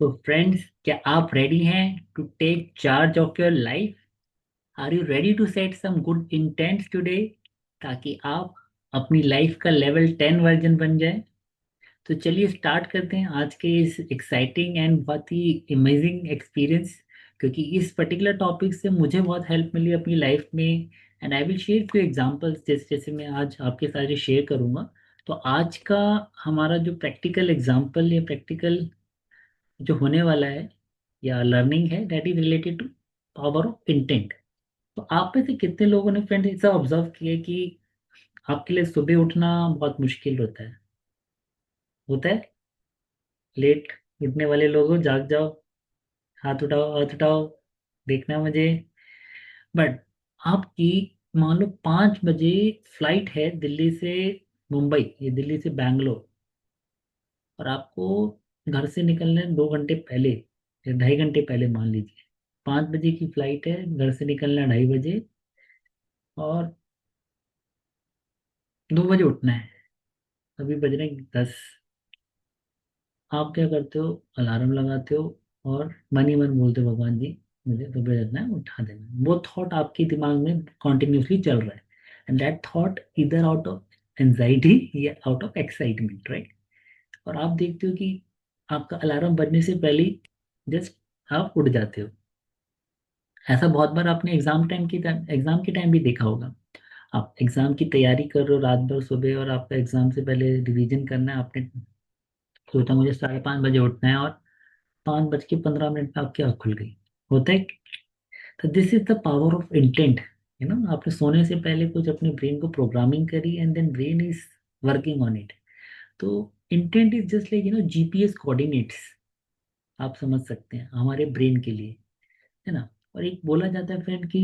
तो फ्रेंड्स, क्या आप रेडी हैं to take charge of your life? Are you ready to set some good intents today, ताकि आप अपनी लाइफ का लेवल 10 वर्जन बन जाए? तो चलिए स्टार्ट करते हैं आज के इस एक्साइटिंग एंड बहुत ही अमेजिंग एक्सपीरियंस, क्योंकि इस पर्टिकुलर टॉपिक से मुझे बहुत हेल्प मिली अपनी लाइफ में। And I will share few examples जैसे जैसे मैं आज आपके साथ शेयर करूंगा। तो आज का हमारा जो प्रैक्टिकल एग्जांपल या प्रैक्टिकल जो होने वाला है या लर्निंग है, that is related to power of intent. तो आप में से कितने लोगों ने फ्रेंड ऐसा ऑब्जर्व किया कि आपके लिए सुबह उठना बहुत मुश्किल होता है? लेट उठने वाले लोगों, जाग जाओ, हाथ उठाओ हाथ उठाओ, देखना मुझे। बट आपकी मान लो 5 बजे फ्लाइट है दिल्ली से मुंबई या दिल्ली से बैंगलोर, और आपको घर से निकलना है 2 घंटे पहले या 2.5 घंटे पहले, मान लीजिए 5 बजे की फ्लाइट है, घर से निकलना है 2:30 बजे, और 2 बजे उठना है। अभी बज रहे हैं 10। आप क्या करते हो? अलार्म लगाते हो और मन ही मन बोलते हो, भगवान जी मुझे सुबह जगना है, उठा देना। वो थॉट आपके दिमाग में कॉन्टिन्यूसली चल रहा है, एंड दैट थॉट इधर आउट ऑफ एंजाइटी या आउट ऑफ एक्साइटमेंट, राइट? और आप देखते हो कि आपका अलार्म बजने से पहले जस्ट आप उठ जाते हो। ऐसा बहुत बार आपने एग्जाम के टाइम भी देखा होगा। आप एग्जाम की तैयारी कर रहे हो रात भर सुबह, और आपका एग्जाम से पहले रिवीजन करना है, आपने सोचा मुझे 5:30 बजे उठना है, और 5:15 में आपकी आँख खुल गई। होता है। तो this is the power of intent. आपने सोने से पहले कुछ अपने ब्रेन को प्रोग्रामिंग करी, and then brain is working on it. तो intent is just like GPS coordinates, आप समझ सकते हैं, हमारे ब्रेन के लिए, है ना? और एक बोला जाता है फ्रेंड कि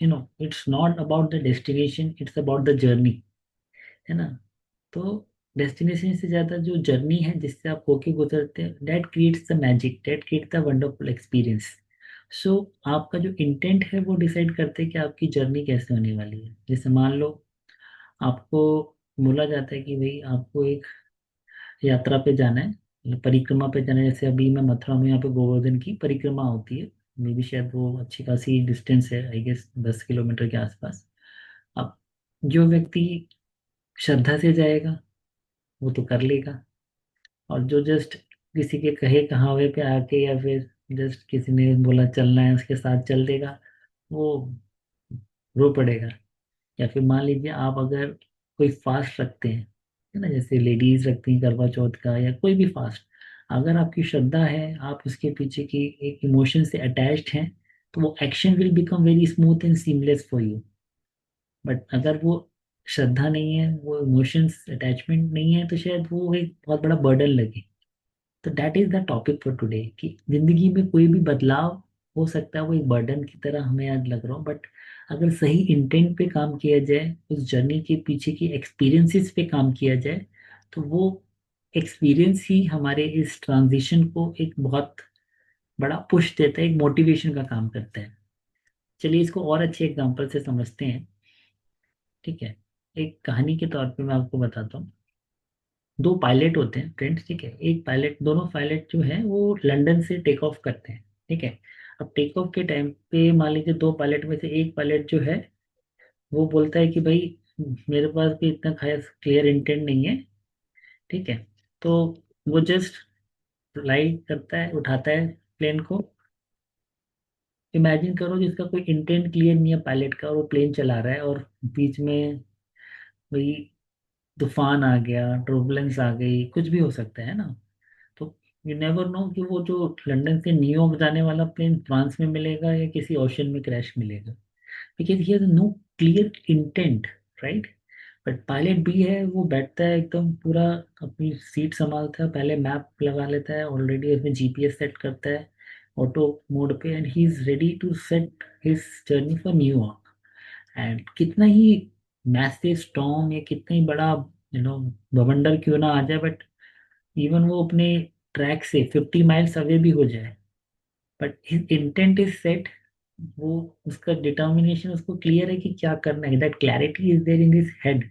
it's not about the destination, it's about the journey, है ना? तो डेस्टिनेशन से ज़्यादा जो जर्नी है जिससे आप होके गुजरते हैं, that creates the magic, that creates the wonderful experience. So आपका जो इंटेंट है वो डिसाइड करते हैं कि आपकी जर्नी कैसे होने वाली है। जैसे मान लो आपको बोला जाता है कि भाई आपको एक यात्रा पे जाना है, मतलब परिक्रमा पे जाना है। जैसे अभी मैं मथुरा में, यहाँ पे गोवर्धन की परिक्रमा होती है, मे बी शायद वो अच्छी खासी डिस्टेंस है, आई गेस 10 किलोमीटर के आसपास। अब जो व्यक्ति श्रद्धा से जाएगा वो तो कर लेगा, और जो जस्ट किसी के कहे कहावे पे आके, या फिर जस्ट किसी ने बोला चलना है उसके साथ चल देगा, वो रो पड़ेगा। या फिर मान लीजिए आप अगर कोई फास्ट रखते हैं, है ना, जैसे लेडीज रखती हैं करवा चौथ का, या कोई भी फास्ट, अगर आपकी श्रद्धा है, आप उसके पीछे की एक इमोशन से अटैच्ड हैं, तो वो action will become very smooth and seamless for you. But अगर वो श्रद्धा नहीं है, वो इमोशंस अटैचमेंट नहीं है, तो शायद वो एक बहुत बड़ा बर्डन लगे। तो that is the topic for today, कि जिंदगी में कोई भी बदलाव हो सकता है, वो एक बर्डन की तरह हमें आज लग रहा हो, बट अगर सही इंटेंट पे काम किया जाए, उस जर्नी के पीछे की एक्सपीरियंसेस पे काम किया जाए, तो वो एक्सपीरियंस ही हमारे इस ट्रांजिशन को एक बहुत बड़ा पुश देता है, एक मोटिवेशन का काम करता है। चलिए इसको और अच्छे एग्जांपल से समझते हैं। ठीक है, एक कहानी के तौर पे मैं आपको बताता हूँ। दो पायलट होते हैं फ्रेंड्स, ठीक है। एक पायलट, दोनों पायलट जो है वो लंदन से टेक ऑफ करते हैं, ठीक है। अब टेक ऑफ के टाइम पे मान लीजिए दो पायलट में से एक पायलट जो है वो बोलता है कि भाई मेरे पास भी इतना खास क्लियर इंटेंट नहीं है, ठीक है। तो वो जस्ट फ्लाई करता है, उठाता है प्लेन को। इमेजिन करो जिसका कोई इंटेंट क्लियर नहीं है पायलट का, और वो प्लेन चला रहा है, और बीच में भाई तूफान आ गया, टर्बुलेंस आ गई, कुछ भी हो सकता है ना। तो यू नेवर नो कि वो जो लंदन से न्यूयॉर्क जाने वाला प्लेन फ्रांस में मिलेगा या किसी ओशन में क्रैश मिलेगा, because he has no clear intent, right? But pilot भी है, वो बैठता है एकदम पूरा, अपनी सीट संभालता है, पहले मैप लगा लेता है, ऑलरेडी उसमें जीपीएस सेट करता है ऑटो मोड पे, and he is ready to set his journey for New York. And कितना ही मैसिव स्टॉर्म या कितना ही बड़ा बवंडर क्यों ना आ जाए, बट इवन वो अपने ट्रैक से 50 माइल्स अवे भी हो जाए, but his intent is set. वो उसका डिटर्मिनेशन उसको क्लियर है कि क्या करना है, that clarity is there in his head,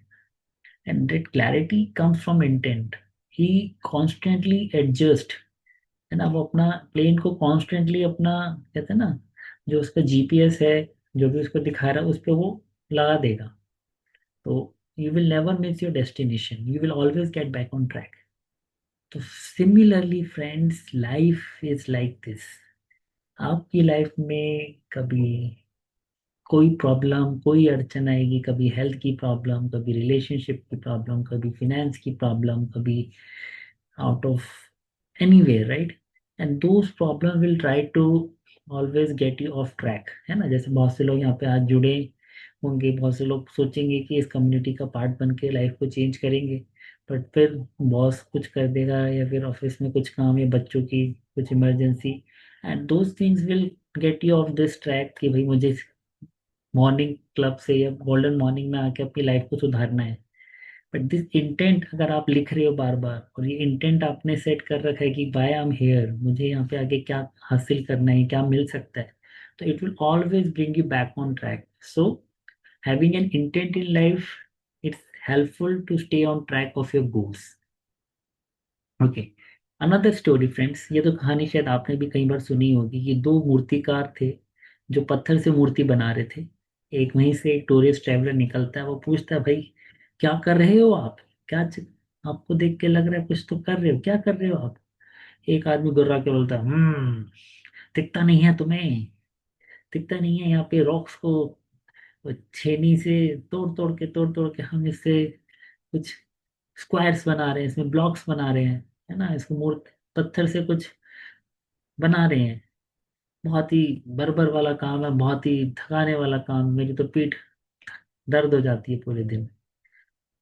and that clarity comes from intent. He constantly adjust है ना। वो अपना प्लेन को कॉन्स्टेंटली अपना, कहते हैं ना, जो उसका जीपीएस है, जो भी उसको दिखा रहा है उस पर वो लगा देगा। तो you will never miss your destination, you will always get back on track. तो similarly friends, life is like this. आपकी लाइफ में कभी कोई प्रॉब्लम, कोई अड़चन आएगी, कभी हेल्थ की प्रॉब्लम, कभी रिलेशनशिप की प्रॉब्लम, कभी फिनेंस की प्रॉब्लम, कभी out of anywhere, right? And those problem will try to always get you off track, है ना। जैसे बहुत से लोग यहाँ पे आज जुड़े होंगे, बहुत से लोग सोचेंगे कि इस कम्युनिटी का पार्ट बन के लाइफ को चेंज करेंगे, बट फिर बॉस कुछ कर देगा, या फिर ऑफिस में कुछ काम, या बच्चों की कुछ emergency, and those things will get you of this track कि भाई मुझे मॉर्निंग क्लब से या गोल्डन मॉर्निंग में आके अपनी लाइफ को सुधारना है। बट दिस इंटेंट अगर आप लिख रहे हो बार बार, और ये इंटेंट आपने सेट कर रखा है कि वाई आई एम हेयर, मुझे यहाँ पे आगे क्या हासिल करना है, क्या मिल सकता है, तो it will always bring you back on track. So having an intent in life, it's helpful to stay on track of your goals. Okay, another story friends, ये तो कहानी शायद आपने भी कई बार सुनी होगी कि दो मूर्तिकार थे जो पत्थर से मूर्ति बना रहे थे। एक वहीं से एक टूरिस्ट ट्रैवलर निकलता है, वो पूछता है, भाई क्या कर रहे हो आप, क्या आपको देख के लग रहा है कुछ तो कर रहे हो, क्या कर रहे हो आप। एक आदमी गुर्रा के बोलता है, दिखता नहीं है तुम्हें, दिखता नहीं है, यहाँ पे रॉक्स को छेनी से तोड़ तोड़ के हम इससे कुछ स्क्वायर्स बना रहे हैं, इसमें ब्लॉक्स बना रहे हैं, है ना, इसको मूर्त पत्थर से कुछ बना रहे हैं। बहुत ही बर्बर वाला काम है, बहुत ही थकाने वाला काम, मेरी तो पीठ दर्द हो जाती है पूरे दिन।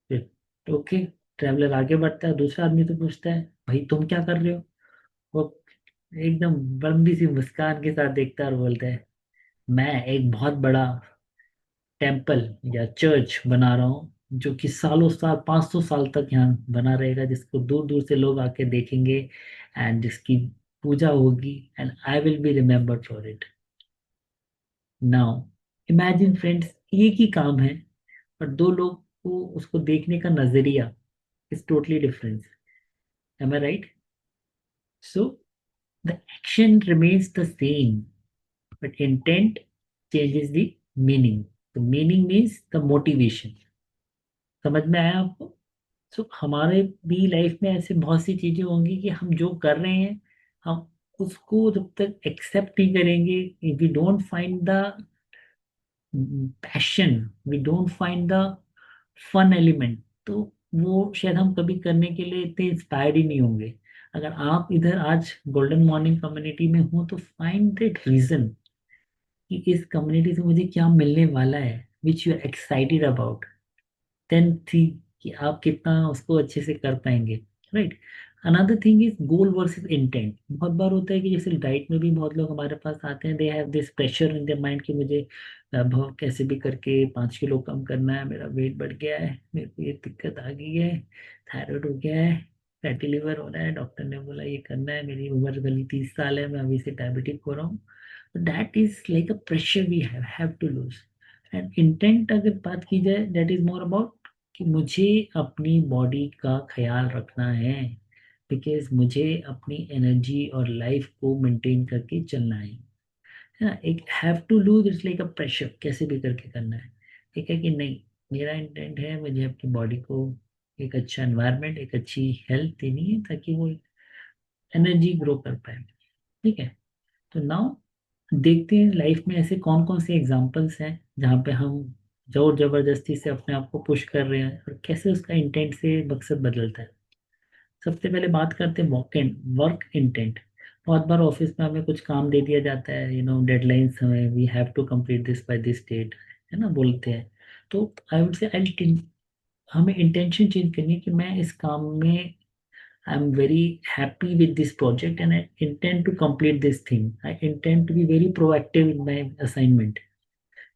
फिर ओके, ट्रैवलर आगे बढ़ता है, दूसरा आदमी तो पूछता है, भाई तुम क्या कर रहे हो। वो एकदम लंबी सी मुस्कान के साथ देखता है और बोलता है, मैं एक बहुत बड़ा टेम्पल या चर्च बना रहा हूँ, जो कि सालों साल, 500 साल तक यहाँ बना रहेगा, जिसको दूर दूर से लोग आके देखेंगे, एंड जिसकी पूजा होगी, and I will be remembered for it. Now imagine friends, एक ही काम है, पर दो लोग को उसको देखने का नजरिया is totally difference. Am I right? So the action remains the same, but intent changes the meaning. तो मीनिंग मीन्स द मोटिवेशन। समझ में आया आपको? सो हमारे भी लाइफ में ऐसे बहुत सी चीजें होंगी कि हम जो कर रहे हैं, हम उसको जब तक एक्सेप्ट नहीं करेंगे, we don't find the passion, we don't find the fun element, तो वो शायद हम कभी करने के लिए इतने इंस्पायर्ड ही नहीं होंगे। अगर आप इधर आज गोल्डन मॉर्निंग कम्युनिटी में हो, तो फाइंड दैट रीजन कि इस कम्युनिटी से मुझे क्या मिलने वाला है, which you are excited about, then थी कि आप कितना उसको अच्छे से कर पाएंगे, right. Another thing is goal versus intent. बहुत बार होता है कि जैसे डाइट में भी बहुत लोग हमारे पास आते हैं, they have this pressure in their mind कि मुझे बहुत कैसे भी करके 5 किलो कम करना है, मेरा वेट बढ़ गया है, मेरे को ये दिक्कत आ गई है, थायराइड हो गया है, फैटी लिवर हो रहा है, डॉक्टर ने बोला ये करना है, मेरी उम्र भली 30 साल है, मैं अभी से डायबिटिक हो रहा हूँ। That is like a pressure we have to lose. And intent अगर बात की जाए, दैट इज मोर अबाउट कि मुझे अपनी बॉडी का ख्याल रखना है, बिकॉज मुझे अपनी एनर्जी और लाइफ को मेंटेन करके चलना है ना। एक have to lose it's like a pressure, कैसे भी करके करना है। ठीक है कि नहीं, मेरा इंटेंट है मुझे अपनी बॉडी को एक अच्छा एनवायरनमेंट, एक अच्छी हेल्थ देनी है, ताकि वो एनर्जी ग्रो कर पाए। ठीक है। तो नाउ देखते हैं लाइफ में ऐसे कौन कौन से एग्जाम्पल्स हैं जहाँ पे हम जोर जबरदस्ती से अपने आप को पुश कर रहे हैं, और कैसे उसका इंटेंट से मकसद बदलता है। सबसे पहले बात करते हैं वर्क इंटेंट। बहुत बार ऑफिस में हमें कुछ काम दे दिया जाता है, डेडलाइंस, हमें we have to complete this by this date, है ना, बोलते हैं। तो आई वुड से आई, हमें इंटेंशन चेंज करनी है कि मैं इस काम में I am very happy with this project, and I intend to complete this thing, I intend to be very proactive in my assignment,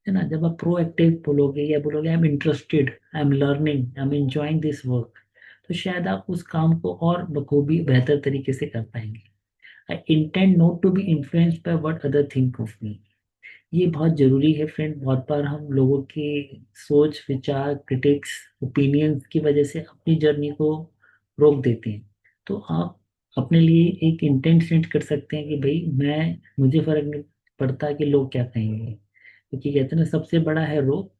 है ना। जब आप प्रोएक्टिव बोलोगे या बोलोगे I am interested, I am learning, I am enjoying this work, तो शायद आप उस काम को और बखूबी बेहतर तरीके से कर पाएंगे। I intend not to be influenced by what other think of me. ये बहुत जरूरी है फ्रेंड। बहुत बार हम लोगों की सोच, विचार, क्रिटिक्स, ओपिनियंस की वजह से अपनी जर्नी को रोक देते हैं। तो आप अपने लिए एक इंटेंट सेट कर सकते हैं कि भाई मैं, मुझे फर्क नहीं पड़ता कि लोग क्या कहेंगे, क्योंकि कहते हैं ना, सबसे बड़ा है रोग,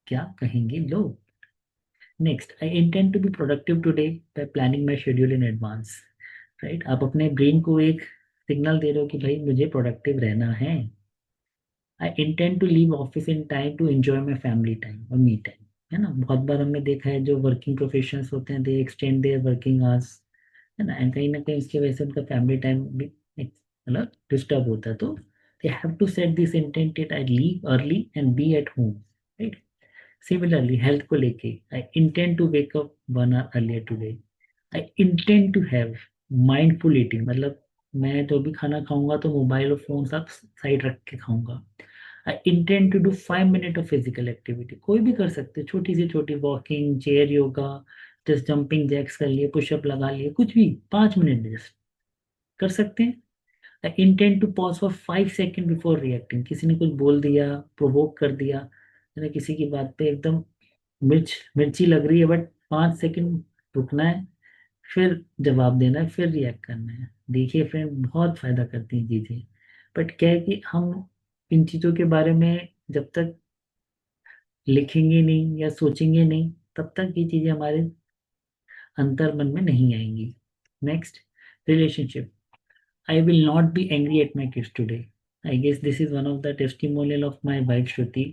क्या कहेंगे लोग। Next, I intend to be productive today by planning my schedule in advance. Right, आप अपने ब्रेन को एक सिग्नल दे रहे हो कि भाई मुझे प्रोडक्टिव रहना है। I intend to leave office in time to enjoy my family time और मी टाइम। है ना, बहुत बार हमने देखा है जो वर्किंग प्रोफेशंस होते हैं, दे एक्सटेंड देयर वर्किंग आवर्स, है ना कहीं इसकी वजह से उनका फैमिली टाइम भी मतलब डिस्टर्ब होता है। तो they have to set this intent that I leave early and be at home. Right, similarly health को लेके, I intend to wake up 1 hour earlier today. I intend to have mindful eating, मतलब मैं जो भी खाना खाऊंगा तो mobile और फोन सब साइड रख के खाऊंगा। I intend to do 5 minute of physical activity, कोई भी कर सकते हैं, छोटी सी छोटी walking, chair yoga, just jumping jacks कर लिए, पुशअप लगा लिए, कुछ भी 5 मिनट जस्ट कर सकते हैं। I intend to pause for 5 second before reacting, किसी ने कुछ बोल दिया, प्रोवोक कर दिया, है ना, किसी की बात पे एकदम मिर्ची लग रही है, बट 5 सेकेंड रुकना है, फिर जवाब देना है, फिर रिएक्ट करना है। देखिए फ्रेंड, बहुत फायदा करती हैं चीजें। बट क्या है कि हम इन चीजों के बारे में जब तक लिखेंगे नहीं या सोचेंगे नहीं, तब तक ये चीजें हमारे अंतर मन में नहीं आएंगी। Next, relationship. I will not be angry at my kids today. I guess this is one of the testimonial of my wife Shruti.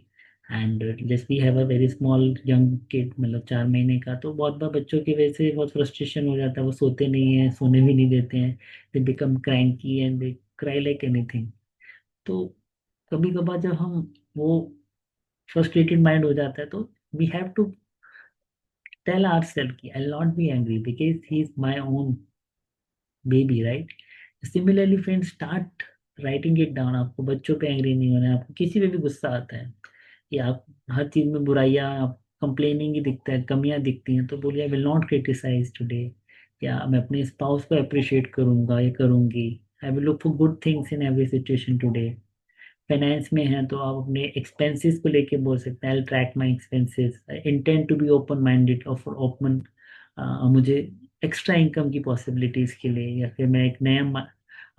And just we have a very small young kid, मतलब 4 महीने का, तो बहुत बार बच्चों की वजह से बहुत फ्रस्ट्रेशन हो जाता है, वो सोते नहीं है, सोने भी नहीं देते हैं। They become cranky and they cry like anything. तो कभी कभार जब हम वो फ्रस्ट्रेटेड माइंड हो जाता है, तो we have to tell our self कि I not be angry because he is my own baby, right. Similarly friend, start writing it down. आपको बच्चों पे एंग्री नहीं होना है, आपको किसी पे भी गुस्सा आता है, या आप हर चीज में बुराइयां, आप कंप्लेनिंग ही दिखता है, कमियां दिखती हैं, तो बोलिए I will not criticise today, या मैं अपने स्पाउस को अप्रिशिएट करूंगा या करूंगी। I will look for good things in every situation today. Finance में है तो आप अपने एक्सपेंसेस को लेके बोल सकते हैं, I track my expenses, I intend to be open minded और ओपन, मुझे एक्स्ट्रा इनकम की पॉसिबिलिटीज के लिए, या फिर मैं एक नया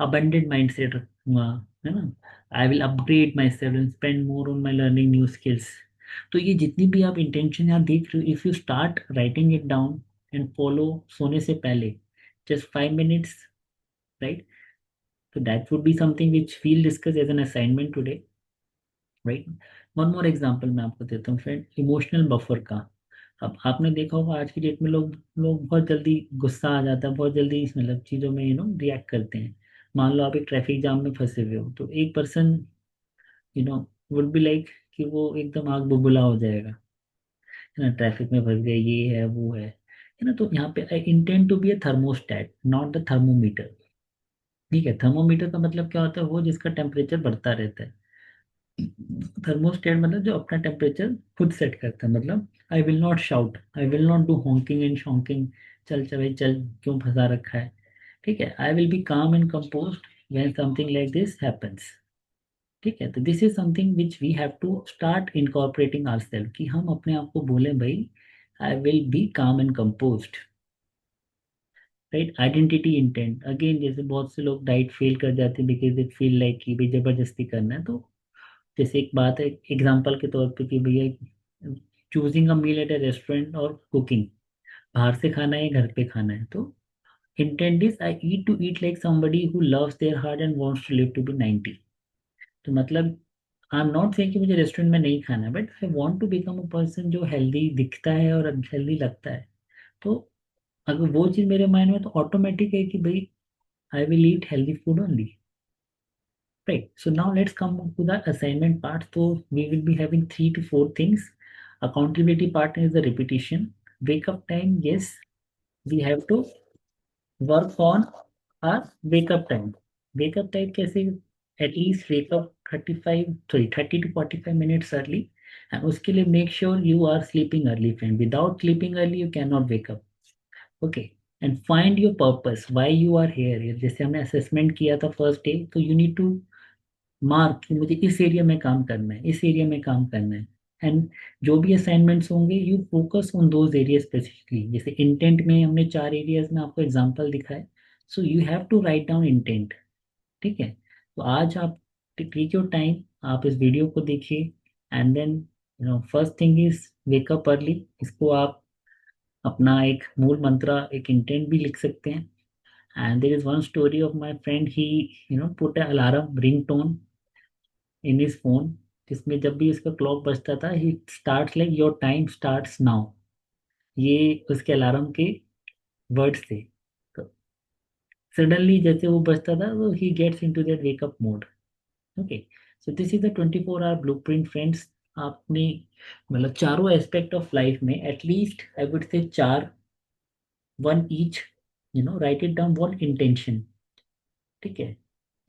अबंडेंट माइंड सेट रखूंगा, है ना। I will upgrade my self and spend more on my learning new skills. तो ये जितनी भी आप इंटेंशन यहाँ देख रहे हो, if you start writing it down and follow सोने से पहले just 5 minutes, right, so that would be something which we'll discuss as an assignment today, right? One more example मैं आपको देता हूँ फ्रेंड, इमोशनल बफर का। अब आपने देखा होगा आज की डेट में लोग लोग बहुत जल्दी गुस्सा आ जाता है, बहुत जल्दी इस मतलब चीज़ों में रिएक्ट करते हैं। मान लो आप एक ट्रैफिक जाम में फंसे हुए हो, तो एक person you know would be like कि वो एकदम आग बबूला हो जाएगा, है ना, ट्रैफिक में फंस गए, ये है वो है ना। तो यहाँ पे I intend to be a thermostat not the thermometer. ठीक है, थर्मोमीटर का मतलब क्या होता है, वो जिसका टेम्परेचर बढ़ता रहता है। थर्मोस्टेट मतलब जो अपना टेम्परेचर खुद सेट करता है। मतलब आई will not shout, I will not do Hawking and shocking, चल चल भाई चल, क्यों फंसा रखा है। ठीक है, I will be calm and composed when something like this happens. ठीक है, तो this is something which we have to start incorporating ourself, कि हम अपने आप को बोले भाई I will be calm and composed. Right, identity intent again, जैसे बहुत से लोग डाइट फेल कर जाते हैं बिकॉज इट फील लाइक कि भाई जबरदस्ती करना है। तो जैसे एक बात है एग्जांपल के तौर पे कि भैया choosing a meal at a restaurant और कुकिंग, बाहर से खाना है या घर पे खाना है, तो intent is I eat to eat like somebody who loves their heart and wants to live to be 90। तो मतलब आई एम नॉट सेइंग कि मुझे रेस्टोरेंट में नहीं खाना है, but I want to become a person जो हेल्दी दिखता है और हेल्दी लगता है। तो अगर वो चीज़ मेरे माइंड में, तो ऑटोमेटिक है कि भाई I will eat healthy food only. Right. So now let's come to the assignment part. So we will be having 3 to 4 things. Accountability part is the repetition. Wake up time, yes, we have to work on our wake up time. Wake up time कैसे? At least wake up 30 to 45 minutes early. And उसके लिए make sure you are sleeping early, friend. Without sleeping early, you cannot wake up. Okay. And find your purpose. Why you are here. जैसे हमने assessment किया था first day, तो you need to mark कि मुझे इस एरिया में काम करना है, इस एरिया में काम करना है। एंड जो भी असाइनमेंट्स होंगे, you focus on those area specifically. जैसे इंटेंट में हमने 4 एरियाज में आपको एग्जांपल दिखाए, so you have to write down intent. ठीक है, तो आज आप टेक योर टाइम, आप इस वीडियो को देखिए, and then first thing is wake up early. इसको आप अपना एक मूल मंत्र, एक इंटेंट भी लिख सकते हैं। And there is one story of my friend, he put a alarm ring tone in his phone, जिसमें जब भी उसका क्लॉक बजता था, he starts like your time starts now. ये उसके अलार्म के वर्ड्स थे। तो सडनली जैसे वो बजता था, तो he gets into that wake up mode. Okay, so this is the 24 hour blueprint friends. आपने मतलब चारों एस्पेक्ट ऑफ लाइफ में एटलीस्ट आई वुड से चार, one each, write it down, one intention. ठीक है,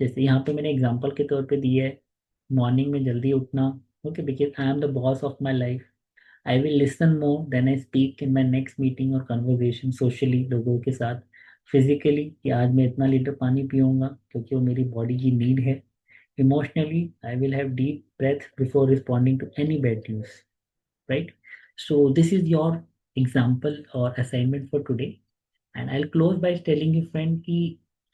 जैसे यहाँ पे मैंने एग्जांपल के तौर पे दिया है, मॉर्निंग में जल्दी उठना। Okay, because I am the boss of my life. I will listen more than I speak in my next meeting और कन्वर्जेशन सोशली, लोगों के साथ। फिजिकली, कि आज मैं इतना लीटर पानी पीऊंगा क्योंकि वो मेरी बॉडी की नीड है। Emotionally, I will have deep breath before responding to any bad news, right? So this is your example or assignment for today, and I'll close by telling you friend कि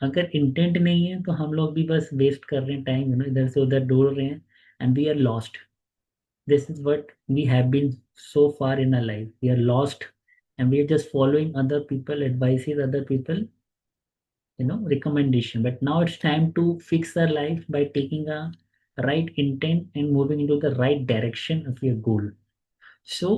अगर intent नहीं है तो हम लोग भी बस वेस्ट कर रहे हैं टाइम, इधर से उधर दौड़ रहे हैं, and we are lost. This is what we have been so far in our life. We are lost, and we are just following other people advices, other people recommendation. But now it's time to fix our life by taking a right intent and moving into the right direction of your goal. So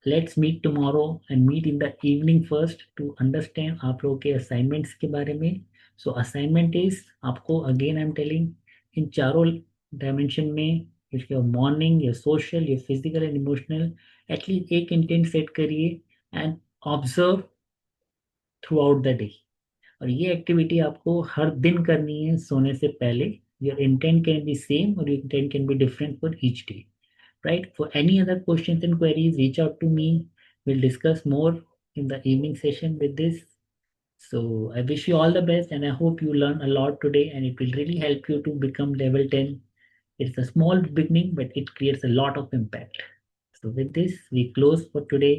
let's meet tomorrow and meet in the evening first to understand आप लोगों के assignments के बारे में. So assignment is आपको again I'm telling, इन चारों dimension में, your morning, your social, your physical and emotional, at least एक intent set करिए and observe throughout the day. और ये एक्टिविटी आपको हर दिन करनी है सोने से पहले. Your intent can be same और your intent can be different for each day, right? For any other questions and queries, reach out to me. We'll discuss more in the evening session with this. So I wish you all the best, and I hope you learn a lot today, and it will really help you to become level 10. It's a small beginning, but it creates a lot of impact. So with this, we close for today.